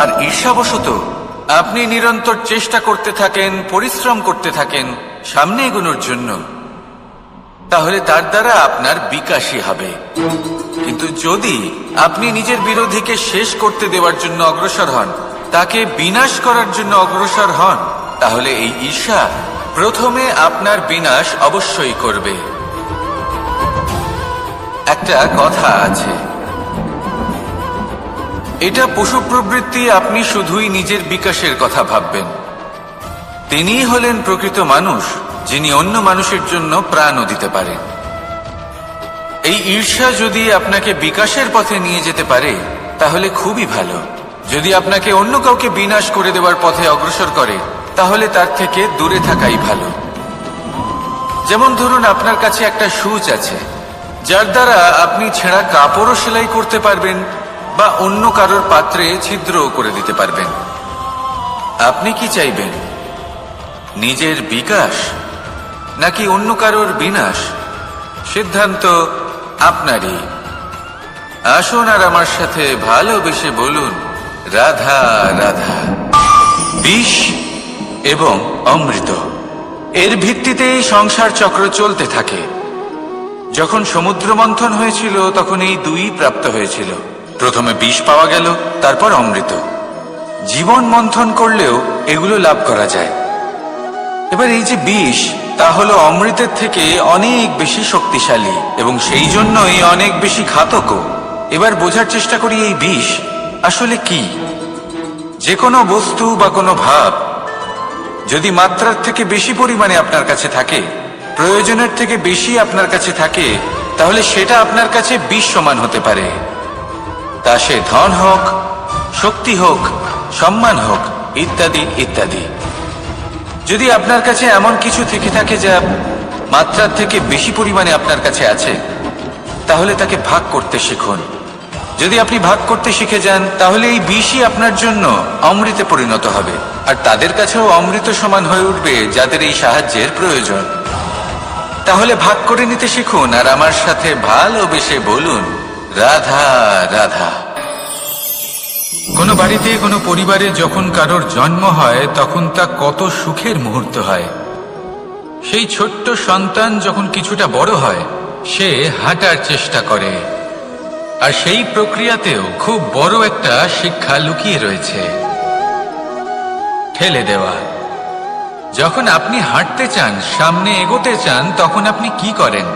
আর ঈর্ষাবশত আপনি নিরন্তর চেষ্টা করতে থাকেন, পরিশ্রম করতে থাকেন সামনে এগোনোর জন্য, তাহলে তার দ্বারা আপনার বিকাশই হবে। কিন্তু যদি আপনি নিজের বিরোধীকে শেষ করতে দেওয়ার জন্য অগ্রসর হন, তাকে বিনাশ করার জন্য অগ্রসর হন, তাহলে এই ঈর্ষা প্রথমে আপনার বিনাশ অবশ্যই করবে। একটা কথা আছে, এটা পশু প্রবৃত্তি, আপনি শুধুই নিজের বিকাশের কথা ভাববেন। তিনিই হলেন প্রকৃত মানুষ, যিনি অন্য মানুষের জন্য প্রাণও দিতে পারেন। এই ঈর্ষা যদি আপনাকে বিকাশের পথে নিয়ে যেতে পারে তাহলে খুবই ভালো। যদি আপনাকে অন্য কাউকে বিনাশ করে দেওয়ার পথে অগ্রসর করে তাহলে তার থেকে দূরে থাকাই ভালো। যেমন ধরুন, আপনার কাছে একটা সুচ আছে যার দ্বারা আপনি ছেঁড়া কাপড়ও সেলাই করতে পারবেন বা অন্য কারোর পাত্রে ছিদ্রও করে দিতে পারবেন। আপনি কি চাইবেন, নিজের বিকাশ নাকি অন্য কারোর বিনাশ? সিদ্ধান্ত আপনারই। আসুন আর আমার সাথে ভালোবেসে বলুন, রাধা রাধা। বিষ এবং অমৃত, এর ভিত্তিতেই সংসার চক্র চলতে থাকে। যখন সমুদ্র মন্থন হয়েছিল তখন এই দুই প্রাপ্ত হয়েছিল। প্রথমে বিষ পাওয়া গেল, তারপর অমৃত। জীবন মন্থন করলেও এগুলো লাভ করা যায়। এবার এই যে বিষ, তা হলো অমৃতের থেকে অনেক বেশি শক্তিশালী এবং সেই জন্যই অনেক বেশি ঘাতকও। এবার বোঝার চেষ্টা করি এই বিষ আসলে কি। যে কোনো বস্তু বা কোনো ভাব যদি মাত্রার থেকে বেশি পরিমাণে আপনার কাছে থাকে, প্রয়োজনের থেকে বেশি আপনার কাছে থাকে, তাহলে সেটা আপনার কাছে বিষ সমান হতে পারে। তা সে ধন হোক, শক্তি হোক, সম্মান হোক, ইত্যাদি ইত্যাদি। যদি আপনার কাছে এমন কিছু থেকে থাকে যা মাত্রার থেকে বেশি পরিমাণে আপনার কাছে আছে, তাহলে তাকে ভাগ করতে শিখুন। যদি আপনি ভাগ করতে শিখে যান তাহলে এই বিষই আপনার জন্য অমৃতে পরিণত হবে, আর তাদের কাছেও অমৃত সমান হয়ে উঠবে যাদের এই সাহায্যের প্রয়োজন। তাহলে ভাগ করে নিতে শিখুন আর আমার সাথে ভালোবেসে বলুন, রাধা রাধা। কোনো বাড়িতে, কোনো পরিবারে যখন কারোর জন্ম হয় তখন তা কত সুখের মুহূর্ত হয়। সেই ছোট্ট সন্তান যখন কিছুটা বড় হয়, সে হাঁটার চেষ্টা করে, আর সেই প্রক্রিয়াতেও খুব বড় একটা শিক্ষা লুকিয়ে রয়েছে, ঠেলে দেওয়া। যখন আপনি হাঁটতে চান, সামনে এগোতে চান, তখন আপনি কি করেন?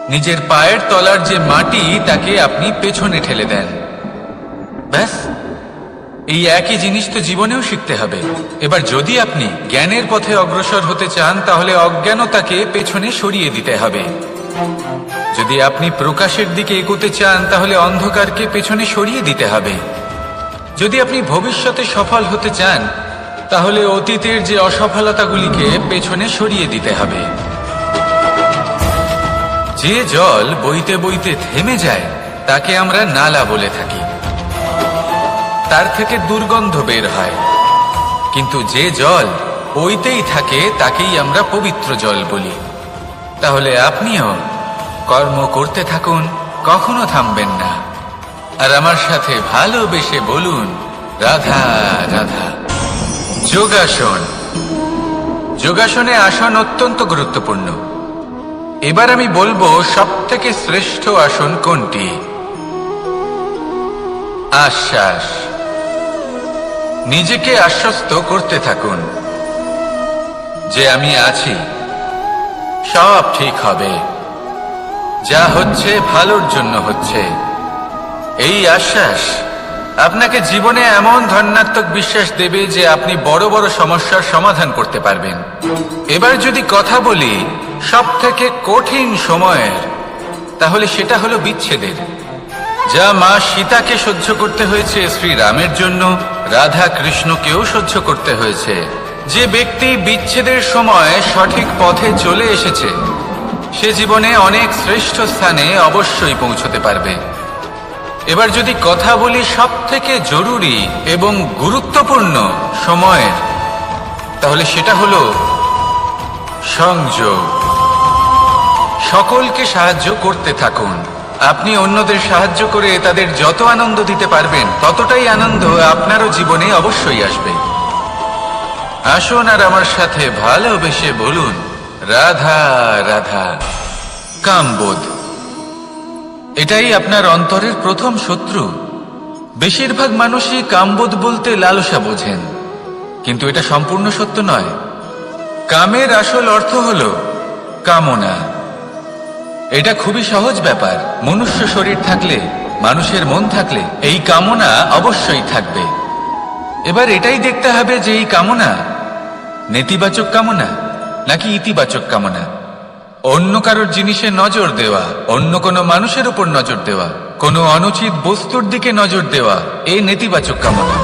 নিজের পায়ের তলার যে মাটি তাকে আপনি পেছনে ঠেলে দেন। ব্যাস, এই একই জিনিস তো জীবনেও শিখতে হবে। এবার যদি আপনি জ্ঞানের পথে অগ্রসর হতে চান তাহলে অজ্ঞানতাকে পেছনে সরিয়ে দিতে হবে। যদি আপনি প্রকাশের দিকে এগোতে চান তাহলে অন্ধকারকে পেছনে সরিয়ে দিতে হবে। যদি আপনি ভবিষ্যতে সফল হতে চান তাহলে অতীতের যে অসফলতাগুলিকে পেছনে সরিয়ে দিতে হবে। যে জল বইতে বইতে থেমে যায় তাকে আমরা নালা বলে থাকি, তার থেকে দুর্গন্ধ বের হয়। কিন্তু যে জল বইতেই থাকে তাকেই আমরা পবিত্র জল বলি। তাহলে আপনিও কর্ম করতে থাকুন, কখনো থামবেন না, আর আমার সাথে ভালোবেসে বলুন, রাধা রাধা। যোগাসন। যোগাসনে আসন অত্যন্ত গুরুত্বপূর্ণ। এবার আমি বলবো সবথেকে শ্রেষ্ঠ আসন কোনটি। আশ্বাস। নিজেকে আশ্বস্ত করতে থাকুন যে আমি আছি, সব ঠিক হবে, যা হচ্ছে ভালোর জন্য হচ্ছে। এই আশ্বাস আপনাকে জীবনে এমন ধনাত্মক বিশ্বাস দেবে যে আপনি বড় বড় সমস্যার সমাধান করতে পারবেন। এবার যদি কথা বলি সবথেকে কঠিন সময়ের, তাহলে সেটা হলো বিচ্ছেদের। যা মা সীতাকে সহ্য করতে হয়েছে শ্রীরামের জন্য, রাধা কৃষ্ণকেও সহ্য করতে হয়েছে। যে ব্যক্তি বিচ্ছেদের সময় সঠিক পথে চলে এসেছে সে জীবনে অনেক শ্রেষ্ঠ স্থানে অবশ্যই পৌঁছতে পারবে। এবার যদি কথা বলি সবথেকে জরুরি এবং গুরুত্বপূর্ণ সময়ের, তাহলে সেটা হলো সংযোগ। সকলকে সাহায্য করতে থাকুন, আপনি অন্যদের সাহায্য করে তাদের যত আনন্দ দিতে পারবেন ততটাই আনন্দ আপনারও জীবনে অবশ্যই আসবে। আসুন আর আমার সাথে ভালোবেসে বলুন, রাধা রাধা। কামবোধ, এটাই আপনার অন্তরের প্রথম শত্রু। বেশিরভাগ মানুষই কামবোধ বলতে লালসা বোঝেন, কিন্তু এটা সম্পূর্ণ সত্য নয়। কামের আসল অর্থ হল কামনা। এটা খুবই সহজ ব্যাপার। মনুষ্য শরীর থাকলে, মানুষের মন থাকলে এই কামনা অবশ্যই থাকবে। এবার এটাই দেখতে হবে যে এই কামনা নেতিবাচক কামনা নাকি ইতিবাচক কামনা। অন্য কারোর জিনিসে নজর দেওয়া, অন্য কোনো মানুষের উপর নজর দেওয়া, কোনো অনুচিত বস্তুর দিকে নজর দেওয়া, এই নেতিবাচক কামনা।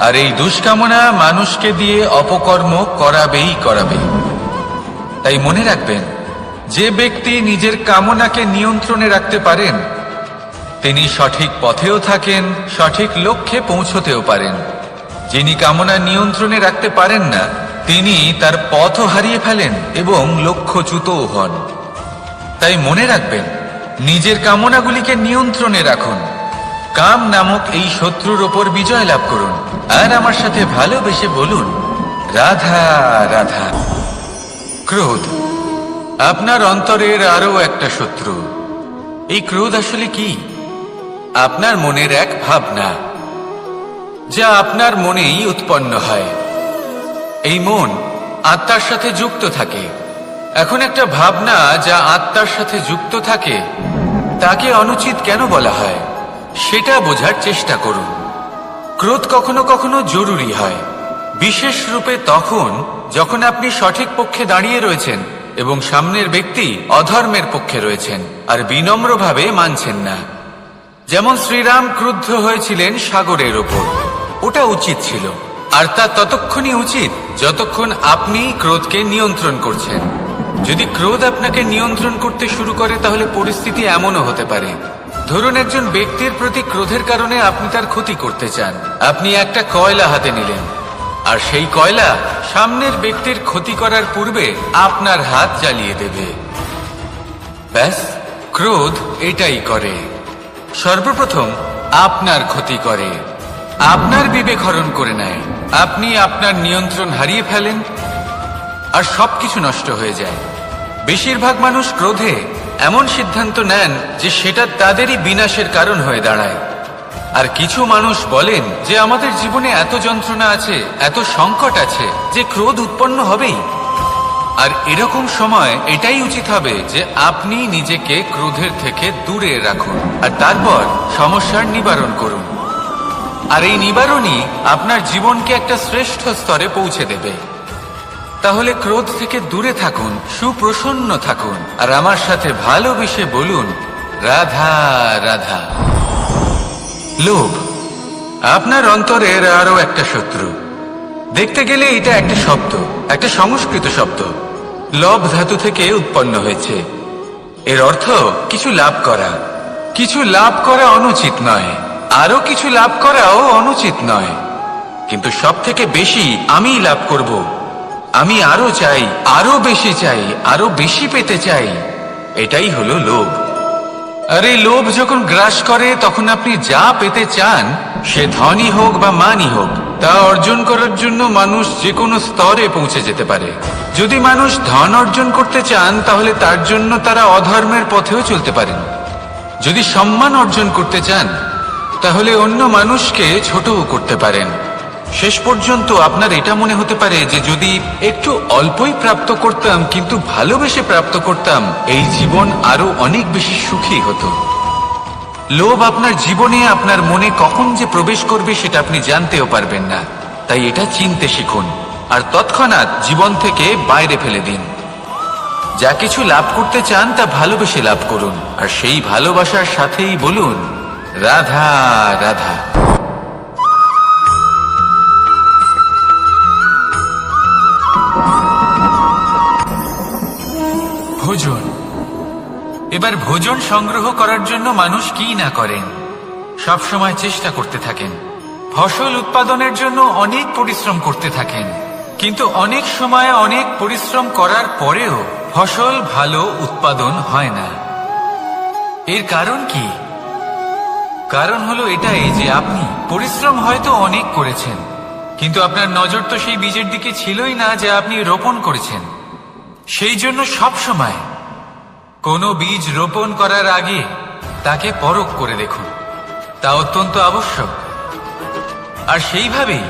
আর এই দুষ্কামনা মানুষকে দিয়ে অপকর্ম করাবেই করাবে। তাই মনে রাখবেন, যে ব্যক্তি নিজের কামনাকে নিয়ন্ত্রণে রাখতে পারেন তিনি সঠিক পথেও থাকেন, সঠিক লক্ষ্যে পৌঁছতেও পারেন। যিনি কামনা নিয়ন্ত্রণে রাখতে পারেন না তিনি তার পথও হারিয়ে ফেলেন এবং লক্ষ্যচ্যুতও হন। তাই মনে রাখবেন, নিজের কামনাগুলিকে নিয়ন্ত্রণে রাখুন। কাম নামক এই শত্রুর ওপর বিজয় লাভ করুন। আর আমার সাথে ভালোবেসে বলুন, রাধা রাধা। ক্রোধ, আপনার অন্তরের আরো একটা শত্রু। এই ক্রোধ আসলে কি? আপনার মনের এক ভাবনা, যা আপনার মনেই উৎপন্ন হয়। এই মন আত্মার সাথে যুক্ত থাকে। এখন একটা ভাবনা যা আত্মার সাথে যুক্ত থাকে তাকে অনুচিত কেন বলা হয় সেটা বোঝার চেষ্টা করুন। ক্রোধ কখনো কখনো জরুরি হয়, বিশেষ রূপে তখন যখন আপনি সঠিক পক্ষে দাঁড়িয়ে রয়েছেন এবং সামনের ব্যক্তি অধর্মের পক্ষে রয়েছেন আর বিনম্রভাবে মানছেন না। যেমন শ্রীরাম ক্রুদ্ধ হয়েছিলেন সাগরের ওপর। ওটা উচিত ছিল, আর তা ততক্ষণই উচিত যতক্ষণ আপনি ক্রোধকে নিয়ন্ত্রণ করছেন। যদি ক্রোধ আপনাকে নিয়ন্ত্রণ করতে শুরু করে তাহলে পরিস্থিতি এমনও হতে পারে, ধরুন একজন ব্যক্তির প্রতি ক্রোধের কারণে আপনি তার ক্ষতি করতে চান। আপনি একটা কয়লা হাতে নিলেন আর সেই কয়লা সামনের ব্যক্তির ক্ষতি করার পূর্বে আপনার হাত জ্বালিয়ে দেবে। ব্যাস, ক্রোধ এটাই করে। সর্বপ্রথম আপনার ক্ষতি করে, আপনার বিবেক হরণ করে নেয়। আপনি আপনার নিয়ন্ত্রণ হারিয়ে ফেলেন আর সবকিছু নষ্ট হয়ে যায়। বেশিরভাগ মানুষ ক্রোধে এমন সিদ্ধান্ত নেন যে সেটা তাদেরই বিনাশের কারণ হয়ে দাঁড়ায়। আর কিছু মানুষ বলেন যে আমাদের জীবনে এত যন্ত্রণা আছে, এত সংকট আছে যে ক্রোধ উৎপন্ন হবেই। আর এরকম সময় এটাই উচিত হবে যে আপনি নিজেকে ক্রোধের থেকে দূরে রাখুন আর তারপর সমস্যার নিবারণ করুন। আর এই নিবারণই আপনার জীবনকে একটা শ্রেষ্ঠ স্তরে পৌঁছে দেবে। তাহলে ক্রোধ থেকে দূরে থাকুন, সুপ্রসন্ন থাকুন, আর আমার সাথে ভালোবেসে বলুন, রাধা রাধা। লোভ, আপনার অন্তরের আরো একটা শত্রু। দেখতে গেলে এটা একটা শব্দ, একটা সংস্কৃত শব্দ। লব ধাতু থেকে উৎপন্ন হয়েছে। এর অর্থ কিছু লাভ করা। কিছু লাভ করা অনুচিত নয়, আরো কিছু লাভ করাও অনুচিত নয়, কিন্তু সব থেকে বেশি আমি লাভ করব, আমি আরো চাই, আরো বেশি চাই, আরো বেশি পেতে চাই, এটাই হলো লোভ। আর এই লোভ যখন গ্রাস করে তখন আপনি যা পেতে চান, সে ধনই হোক বা মানই হোক, তা অর্জন করার জন্য মানুষ যে কোনো স্তরে পৌঁছে যেতে পারে। যদি মানুষ ধন অর্জন করতে চান তাহলে তার জন্য তারা অধর্মের পথেও চলতে পারেন। যদি সম্মান অর্জন করতে চান তাহলে অন্য মানুষকে ছোটও করতে পারেন। শেষ পর্যন্ত আপনার এটা মনে হতে পারে যে যদি একটু অল্পই প্রাপ্ত করতাম কিন্তু ভালোবেসে প্রাপ্ত করতাম, এই জীবন আরো অনেক বেশি সুখী হতো। লোভ আপনার জীবনে, আপনার মনে কখন যে প্রবেশ করবে সেটা আপনি জানতেও পারবেন না। তাই এটা চিনতে শিখুন আর তৎক্ষণাৎ জীবন থেকে বাইরে ফেলে দিন। যা কিছু লাভ করতে চান তা ভালোবেসে লাভ করুন, আর সেই ভালোবাসার সাথেই বলুন, রাধা রাধা। ভোজন, এবার ভোজন সংগ্রহ করার জন্য মানুষ কি না করেন, সব সময় চেষ্টা করতে থাকেন। ফসল উৎপাদনের জন্য অনেক পরিশ্রম করতে থাকেন, কিন্তু অনেক সময় অনেক পরিশ্রম করার পরেও ফসল ভালো উৎপাদন হয় না। এর কারণ কি? কারণ হলো এটাই যে আপনি পরিশ্রম হয়তো অনেক করেছেন, কিন্তু আপনার নজর তো সেই বীজের দিকে ছিলই না যে আপনি রোপণ করেছেন। সেই জন্য সব সময় কোনো বীজ রোপণ করার আগে তাকে পরখ করে দেখুন, তা অত্যন্ত আবশ্যক। আর সেইভাবেই